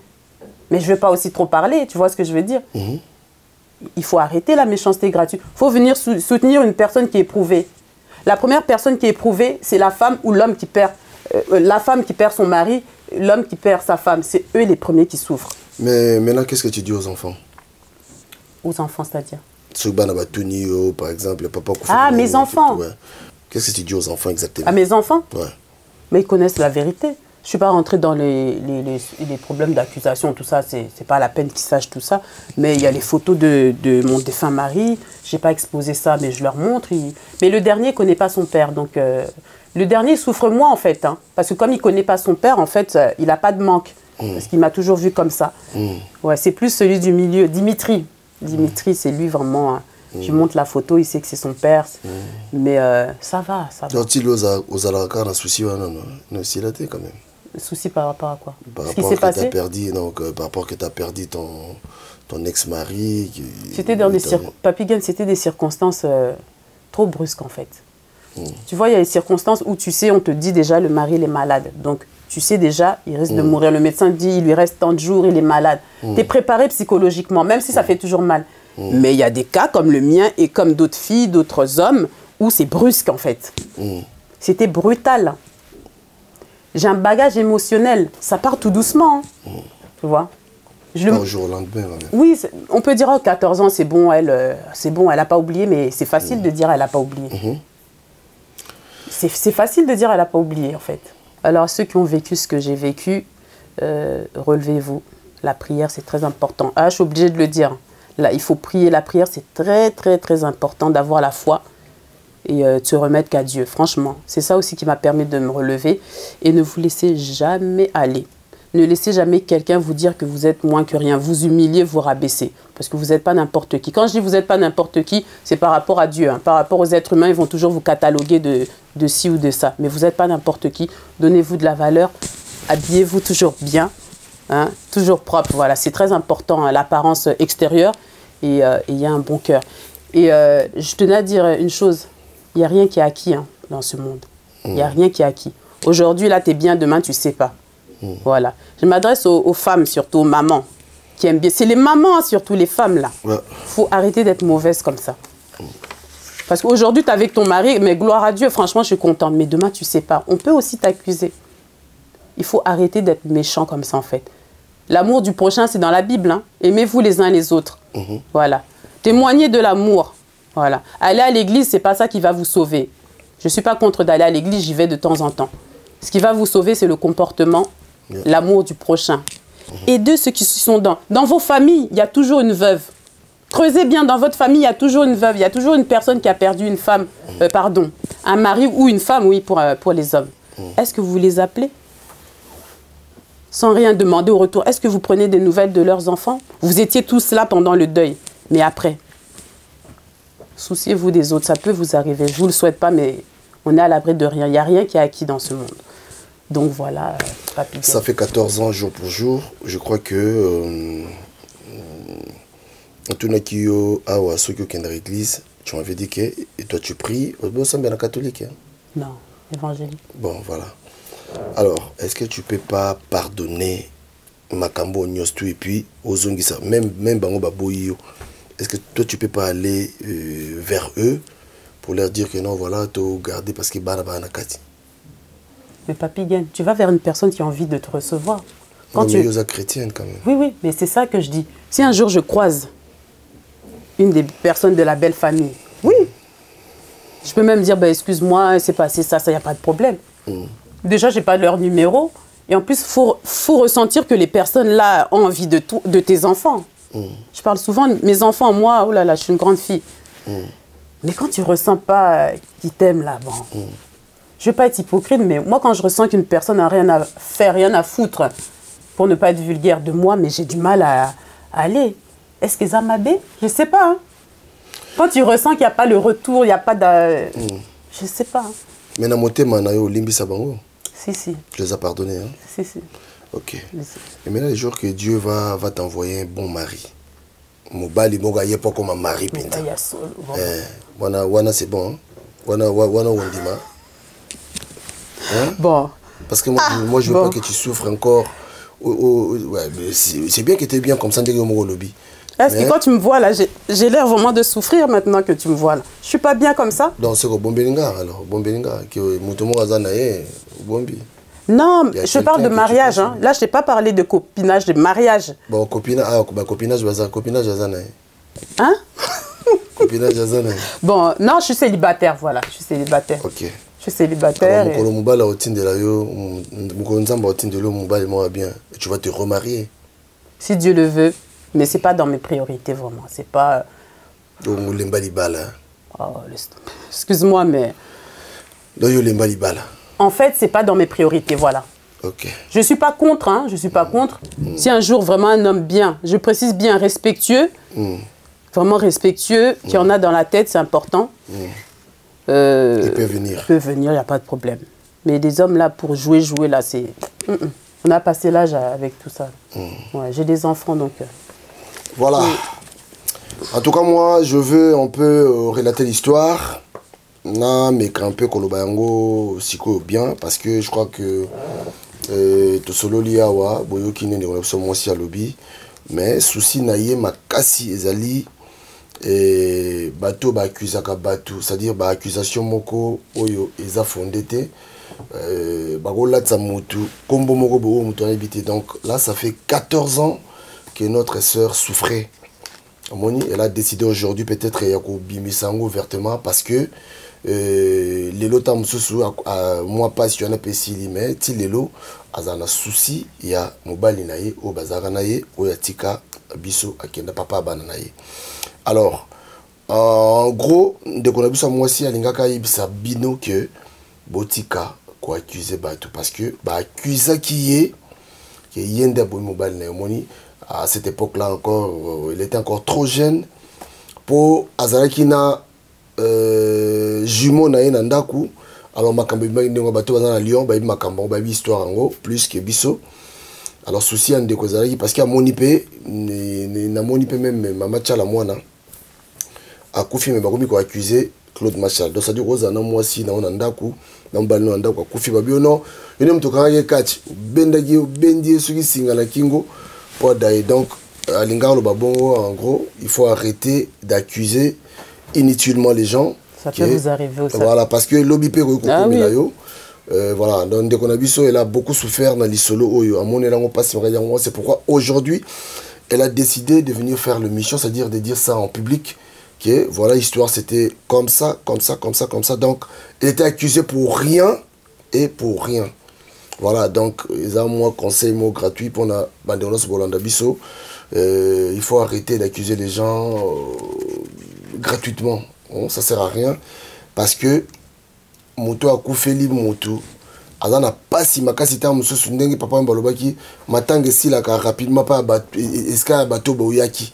S8: Mais je ne veux pas aussi trop parler, tu vois ce que je veux dire? Il faut arrêter la méchanceté gratuite. Il faut venir soutenir une personne qui est éprouvée. La première personne qui est éprouvée, c'est la femme ou l'homme qui perd. La femme qui perd son mari, l'homme qui perd sa femme. C'est eux les premiers qui souffrent.
S7: Mais maintenant, qu'est-ce que tu dis aux enfants?
S8: Aux enfants, c'est-à-dire?
S7: Par exemple, papa.
S8: Ah, mes enfants.
S7: Qu'est-ce que tu dis aux enfants exactement?
S8: À mes enfants?
S7: Ouais.
S8: Mais ils connaissent la vérité. Je ne suis pas rentrée dans les problèmes d'accusation, tout ça. C'est pas la peine qu'ils sachent tout ça. Mais il y a les photos de mon défunt mari. Je n'ai pas exposé ça, mais je leur montre. Mais le dernier ne connaît pas son père. Donc, Le dernier, il souffre moins, en fait. Hein, parce que comme il ne connaît pas son père, en fait, il n'a pas de manque. Parce qu'il m'a toujours vu comme ça. Ouais, c'est plus celui du milieu. Dimitri. Dimitri, c'est lui vraiment... Je montre la photo, il sait que c'est son père. Mais ça va, ça va.
S7: Donc, il aux alaracars, un souci, non, s'il a été quand même.
S8: Souci par rapport à quoi?
S7: Par
S8: Ce qui
S7: rapport
S8: s'est
S7: que
S8: passé?
S7: par rapport que tu as perdu ton ex-mari.
S8: C'était dans des Papigen, c'était des circonstances trop brusques en fait. Tu vois, il y a des circonstances où tu sais, on te dit déjà le mari il est malade. Donc tu sais déjà, il risque de mourir. Le médecin te dit, il lui reste tant de jours, il est malade. Tu es préparé psychologiquement, même si ça fait toujours mal. Mais il y a des cas comme le mien et comme d'autres filles, d'autres hommes, où c'est brusque en fait. C'était brutal. J'ai un bagage émotionnel. Ça part tout doucement. Hein. Tu vois?
S7: Pas au jour au lendemain.
S8: Oui, on peut dire, oh, 14 ans, c'est bon, elle n'a pas oublié, mais c'est facile de dire elle n'a pas oublié. C'est facile de dire elle n'a pas oublié, en fait. Alors, ceux qui ont vécu ce que j'ai vécu, relevez-vous. La prière, c'est très important. Ah, je suis obligée de le dire. Là, il faut prier. La prière, c'est très, très, très important d'avoir la foi et de se remettre qu'à Dieu. Franchement, c'est ça aussi qui m'a permis de me relever. Et ne vous laissez jamais aller. Ne laissez jamais quelqu'un vous dire que vous êtes moins que rien. Vous humilier, vous rabaisser. Parce que vous n'êtes pas n'importe qui. Quand je dis vous n'êtes pas n'importe qui, c'est par rapport à Dieu. Hein. Par rapport aux êtres humains, ils vont toujours vous cataloguer de ci ou de ça. Mais vous n'êtes pas n'importe qui. Donnez-vous de la valeur. Habillez-vous toujours bien. Hein, toujours propre. Voilà, c'est très important, hein, l'apparence extérieure. Et il y a un bon cœur. Et je tenais à dire une chose. Il n'y a rien qui est acquis hein, dans ce monde. Il n'y a rien qui est acquis. Aujourd'hui, là, tu es bien. Demain, tu ne sais pas. Voilà. Je m'adresse aux femmes, surtout aux mamans, qui aiment bien. C'est les mamans, hein, surtout les femmes, là. Il faut arrêter d'être mauvaise comme ça. Parce qu'aujourd'hui, tu es avec ton mari, mais gloire à Dieu, franchement, je suis contente. Mais demain, tu ne sais pas. On peut aussi t'accuser. Il faut arrêter d'être méchant comme ça, en fait. L'amour du prochain, c'est dans la Bible. Hein. Aimez-vous les uns les autres. Voilà. Témoignez de l'amour. Voilà. Aller à l'église, ce n'est pas ça qui va vous sauver. Je ne suis pas contre d'aller à l'église, j'y vais de temps en temps. Ce qui va vous sauver, c'est le comportement, l'amour du prochain. Aidez ceux qui sont dans vos familles, il y a toujours une veuve. Creusez bien, dans votre famille, il y a toujours une veuve. Il y a toujours une personne qui a perdu une femme, un mari ou une femme, oui, pour les hommes. Est-ce que vous les appelez? Sans rien demander au retour. Est-ce que vous prenez des nouvelles de leurs enfants? Vous étiez tous là pendant le deuil. Mais après, souciez-vous des autres. Ça peut vous arriver. Je ne vous le souhaite pas, mais on est à l'abri de rien. Il n'y a rien qui est acquis dans ce monde. Donc voilà, Papi.
S7: Ça fait 14 ans, jour pour jour. Je crois que... tu n'as qui à ceux qui sont dans l'église, tu m'avais dit que et toi tu pries. Vous êtes bien catholique. Hein?
S8: Non, évangélique.
S7: Bon, voilà. Alors, est-ce que tu ne peux pas pardonner Makambo Nyostu et puis aux Zongisa, même Bango Baboyo? Est-ce que toi tu ne peux pas aller vers eux pour leur dire que non, voilà, tu as gardé parce que Banabana Kati?
S8: Mais Papi Gaine, tu vas vers une personne qui a envie de te recevoir.
S7: Quand non, tu es chrétienne quand même.
S8: Oui, oui, mais c'est ça que je dis. Si un jour je croise une des personnes de la belle famille, oui, je peux même dire, bah, excuse-moi, c'est passé ça, il n'y a pas de problème. Déjà, je n'ai pas leur numéro. Et en plus, il faut ressentir que les personnes là ont envie de tes enfants. Je parle souvent de mes enfants, moi, oh là là, je suis une grande fille. Mais quand tu ne ressens pas qu'ils t'aiment là, bon, je ne vais pas être hypocrite, mais moi, quand je ressens qu'une personne n'a rien à faire, rien à foutre, pour ne pas être vulgaire de moi, mais j'ai du mal à aller. Est-ce que ça m'a bé? Je ne sais pas. Hein. Quand tu ressens qu'il n'y a pas le retour, il n'y a pas de... Je ne sais pas. Hein.
S7: Mais dans mon thème, Limbi Sabango.
S8: Si.
S7: Tu les as pardonnés, hein?
S8: Si.
S7: Ok. Et maintenant, les jours que Dieu va t'envoyer un bon mari. Mobali, mon gars, pas comme un mari. Wana, c'est bon. Hein? Wana, Wandima. Hein?
S8: Bon.
S7: Parce que moi je veux pas que tu souffres encore. Ouais, c'est bien que tu es bien comme ça, dès que mon lobby.
S8: Est-ce que quand tu me vois là, j'ai l'air vraiment de souffrir maintenant que tu me vois là? Je suis pas bien comme ça?
S7: Donc c'est quoi, Bombelinga alors? Bombelinga, que Moutomo Azanaye, Bombi.
S8: Non, je parle de mariage. Hein. Là, je t'ai pas parlé de copinage, de mariage.
S7: Bon, copinage Azanaye.
S8: Hein?
S7: Copinage Azanaye.
S8: Bon, non, je suis célibataire, voilà. Je suis célibataire.
S7: Ok.
S8: Je suis célibataire.
S7: Tu vas te remarier.
S8: Si Dieu le veut. Mais ce n'est pas dans mes priorités, vraiment. C'est pas...
S7: Oh,
S8: excuse-moi, mais... En fait, c'est pas dans mes priorités, voilà.
S7: Ok.
S8: Je suis pas contre, hein, je suis pas contre. Si un jour vraiment un homme bien, je précise bien respectueux, vraiment respectueux, qui en a dans la tête, c'est important.
S7: Il peut venir.
S8: Il peut venir, il n'y a pas de problème. Mais des hommes là pour jouer là, c'est... On a passé l'âge avec tout ça. Ouais, j'ai des enfants donc...
S7: Voilà. En tout cas, moi, je veux un peu relater l'histoire. Non, mais un peu Kolobayango, Siko bien, parce que je crois que Tosolo Liawa, Boyoki ne moi aussi à lobby, mais souci naïe makasi ezali et bateau ba accusaka bateau, c'est-à-dire ba accusation moko oyo eza fondé te ba golatsa mutu kombo moko bo mutu habité. Donc là ça fait 14 ans que notre sœur souffrait. Moni, elle a décidé aujourd'hui peut-être yako bimisango ouvertement parce que lelo tam susu moi pas si on a pesili mais ti lelo azana souci ya mobali naye o bazara naye o yatika biso akenda papa bana naye. Alors en gros de qu'on a biso moi aussi alingaka ibisa bino que botika ko accuser bato parce que ba accuser qui est que yende bo mobali naye moni à cette époque là encore il était encore trop jeune pour azaraki na jumeau na ndaku. Alors makambo ndingo bato baza na Lyon ba makambo ba histoire ngo plus que biso. Alors souci en dekozalaki parce qu'à monipe na monipe même mama tchala mwana a kufi me bakomi ko accuser Claude Machal. Donc ça dit roza na moi si na ndaku na mbali na ndaku kufi babio non yone mtoka ye catch bendagi bendi suki singala kingo pour d'ailleurs. Donc à l'ingaro babongo en gros il faut arrêter d'accuser inutilement les gens.
S8: Ça peut vous arriver aussi.
S7: Voilà, parce que l'OBP voilà, donc Dekonabiso, elle a beaucoup souffert dans l'isolo oyo. C'est pourquoi aujourd'hui, elle a décidé de venir faire le mission, c'est-à-dire de dire ça en public, que voilà, l'histoire c'était comme ça, comme ça, comme ça, comme ça. Donc, elle était accusée pour rien et pour rien. Voilà, donc, ils ont moi conseil mot gratuit pour la Banderos Bolanda Bisso. Il faut arrêter d'accuser les gens gratuitement. Bon, ça sert à rien parce que moto a koufeli moto azana pasi makasi ta muso ndenge papa mbalobaki matange sila ka rapidement pas eska bato boyaki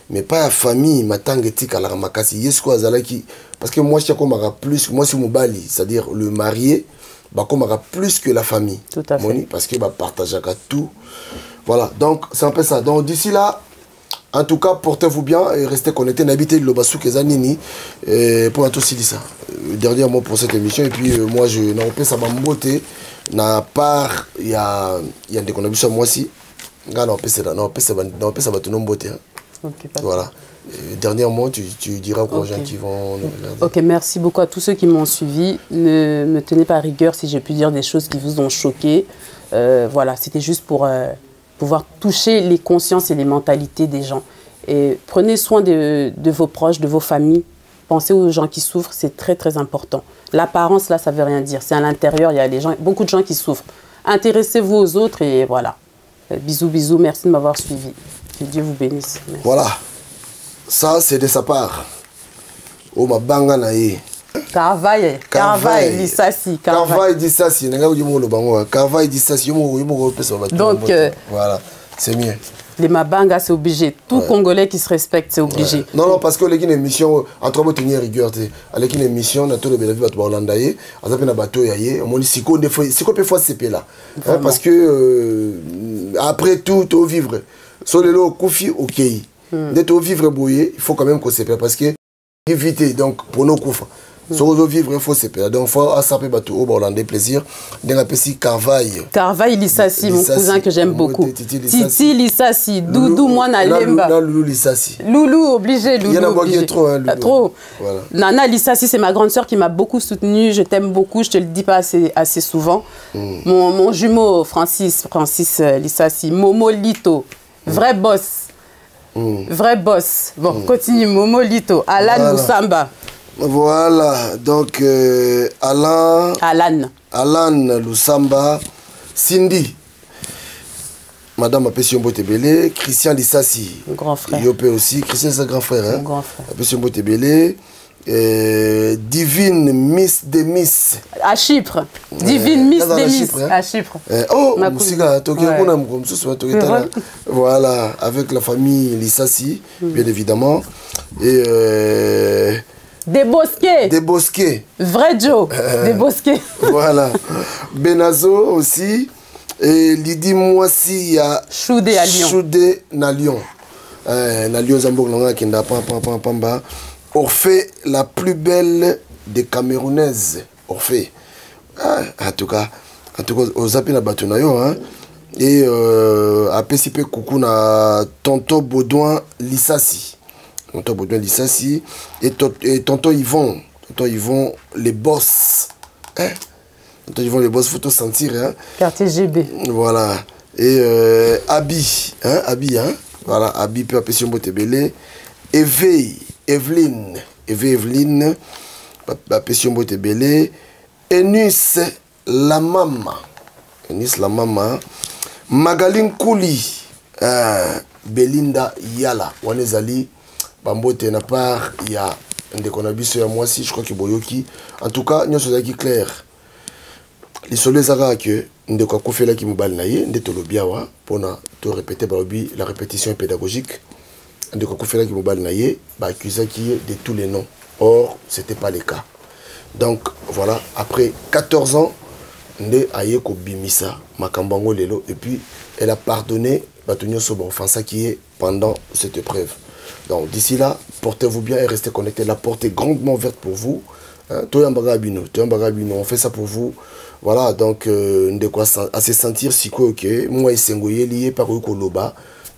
S7: mais pas la famille matange tika la makasi yesko azalaki parce que moi je komaka plus moi c'est mobali c'est-à-dire le marié ba komaka plus que la famille.
S8: Tout à fait.
S7: Moni, parce que ba partageaka tout. Voilà, donc c'est un peu ça. Donc d'ici là, en tout cas, portez-vous bien et restez connectés. N'habitez le Bassou Kezanini pour un tout ça. Dernier mot pour cette émission. Et puis, moi, je n'ai pas ça m'a beauté. N'a part, il y a des contributions moi aussi. Non, ça va te nommer beauté. Voilà. Dernier mot, tu diras aux gens qui vont nous regarder.
S8: Ok, merci beaucoup à tous ceux qui m'ont suivi. Ne me tenez pas à rigueur si j'ai pu dire des choses qui vous ont choqué. Voilà, c'était juste pour pouvoir toucher les consciences et les mentalités des gens. Et prenez soin de vos proches, de vos familles. Pensez aux gens qui souffrent, c'est très très important. L'apparence, là, ça ne veut rien dire. C'est à l'intérieur, il y a beaucoup de gens qui souffrent. Intéressez-vous aux autres et voilà. Bisous, bisous, merci de m'avoir suivi. Que Dieu vous bénisse. Merci.
S7: Voilà. Ça, c'est de sa part. Oh, ma banga naïe.
S8: Caravaille Lissassi.
S7: Caravaille Lissassi. Caravaille Lissassi.
S8: Donc,
S7: voilà, c'est mieux.
S8: Les Mabanga, c'est obligé. Tout Congolais qui se respecte, c'est obligé.
S7: Non, non, parce que les émission, en trois mots, tenir rigueur. Avec une émission, on a tout le bénéfice de Hollande. On a fait un bateau, on dit si qu'on peut faire CP là. Parce que après tout, au vivre. Sur le lot, Koufi, ok. D'être au vivre bouillé, il faut quand même qu'on se perd parce que éviter donc pour nos coups. Sur au vivre, il faut se perdre. Donc il faut assaper bateau au Hollandais plaisir. Dans la petite Caravaille.
S8: Caravaille Lissassi, mon cousin que j'aime beaucoup. Titi Lissassi, Doudou moi na lemba.
S7: Loulou Lissassi.
S8: Loulou obligé, Loulou.
S7: Il y en a beaucoup qui trop.
S8: Trop.
S7: Voilà.
S8: Nana Lissassi, c'est ma grande sœur qui m'a beaucoup soutenue. Je t'aime beaucoup. Je te le dis pas assez souvent. Mon jumeau Francis Lissassi, Momo Lito, vrai boss. Vrai boss. Bon, continue. Momo Lito, Alan Lusamba.
S7: Voilà, donc Alan Lusamba, Cindy, Madame Apession Botebele, Christian Lissassi,
S8: grand frère.
S7: Yopé aussi, Christian c'est grand frère.
S8: Grand frère.
S7: Apession Botebele, Divine Miss des Miss.
S8: À Chypre. Divine Miss des Miss. À Chypre.
S7: Oh, voilà, avec la famille Lissassi, bien évidemment. Et
S8: des Bosquets.
S7: Des Bosquets.
S8: Vrai Joe. Des Bosquets.
S7: Voilà. Benazo aussi. Et Lydie Moissi, il y a
S8: Choudé à Lyon.
S7: Choudé na Lyon. Na Lyon Zambour Longa Kenda Pamba. Orphée, la plus des Camerounaises. Orphée. En tout cas, aux appels à Batonayo. Hein. Et à PCP Coucou na Tonton Baudouin Lissassi. Tonton Baudouin Lissassi. Et Tonton Yvon. Tonton Yvon, les boss. Hein? Tonton Yvon, les boss, faut te sentir. Hein?
S8: Quartier GB.
S7: Voilà. Et Abi. Hein? Abi, hein? Voilà. Abi, peut appeler Mbote Belé. Evelyne, Papession Botebele, Enus la maman, Magaline Kouli, Belinda Yala, Wanezali, Bambote na part, il y a un déconabiso à moi aussi, je crois que Boyoki. En tout cas, nous sommes qui clair. Les soldats zara que nous avons fait là qui nous balnaye, nous avons bien pour te répéter la répétition pédagogique. De Kokofela qui m'a accusé de tous les noms. Or, ce n'était pas le cas. Donc, voilà, après 14 ans, Nde Ayeko Bimisa, Makambango Lelo, et puis elle a pardonné Batonio Sobo, enfin ça qui est pendant cette épreuve. Donc, d'ici là, portez-vous bien et restez connectés. La porte est grandement ouverte pour vous. On fait ça pour vous. Voilà, donc, de quoi assez sentir si quoi, ok, moi, Sengoye lié par Ukoloba,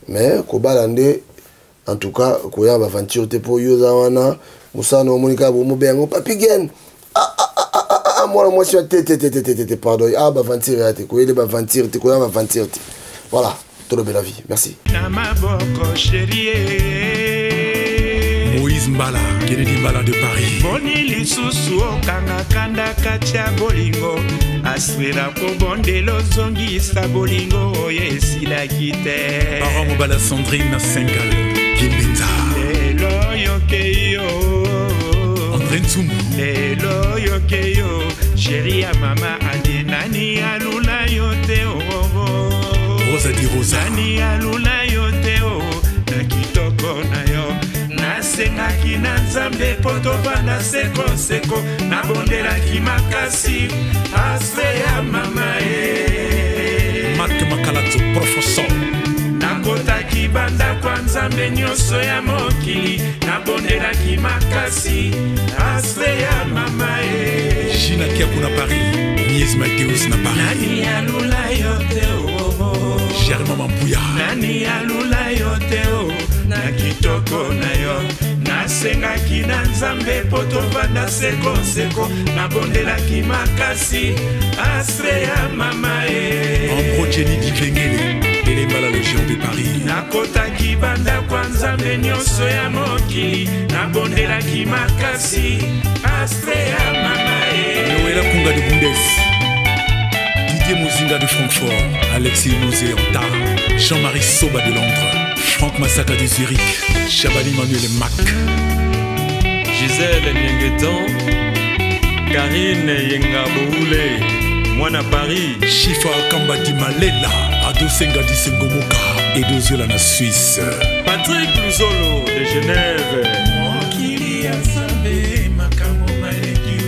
S7: mais Kobalande. En tout cas, quand il y a une aventure pour Yozawana, Moussa no Monica Boumoubengo, Papigen. Moi, je suis pardon. Ah, aventure, tu connais l'aventure, tu connais l'aventure. Voilà, tout le bel avis. Merci.
S5: Moïse Mbala, Kennedy Mbala de Paris.
S9: Boni lisusu okanga kanda katia bolingo aswera ko bondelo zongisa bolingo oyesila kite.
S5: Parent Mbala Sandrine Sengal, Kimbinza.
S9: Lelo yokeyo.
S5: André Nsumu.
S9: Lelo yokeyo. Chérie ya mama ane nani alula yote o.
S5: Rosa di Rosa.
S9: Nani alula yote o. Nakitoko na yo. Nasengaki na nzambe po tovanda sekoseko nabondelaki makasi ase ya mama e
S5: Mak Makalato professeur
S9: nakotaki banda kwa nzambe nyonso ya mokili nabondelaki makasi ase ya mama e
S5: Gina Kiakou na Paris Nies Mateus na Paris
S9: nani alula yote o
S5: Germain Mampuya
S9: nani alula yote o nakitoko na yo nasengaki na nzambe po tovanda sekoseko nabondelaki makasi ase ya mama e
S5: Ambrogeni Dikengele Elembala Légion de Paris
S9: nakotaki banda kwa nzambe nyonso ya mokili nabondelaki makasi ase ya mama e
S5: Noëlla Kunga de Bundes Didier Mozinga de Francfort Alexis Mouzeanta Jean-Marie Soba de Londres Franck Massaka de Zurich, Chabani Manuel Mac,
S10: Gisèle Nyengetan, Karine Yengaboule, Moana Paris,
S5: Chifa Kamba di Malela, Ado Senga di Sengomoka, Edo Zola na Suisse,
S10: Patrick Luzolo de Genève,
S9: Mokili Anzambe Makambo Malekio,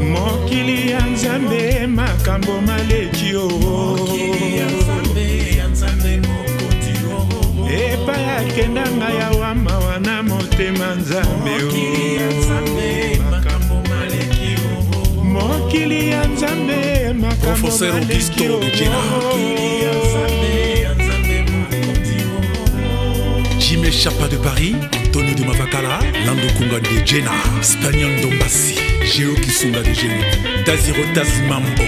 S9: Mokili Anzambe Makambo Malekio, Mokili Anzambe Epa ya kendanga ya wama wana motema nzambe mokili ya nzambe
S5: Professeur Augusto de Jena Jimé Chapa de Paris Antonio de Mavakala Lando Kunga de Jena Spagnon Dombassi Géo Kisunga de Géo Taziro Tazimambo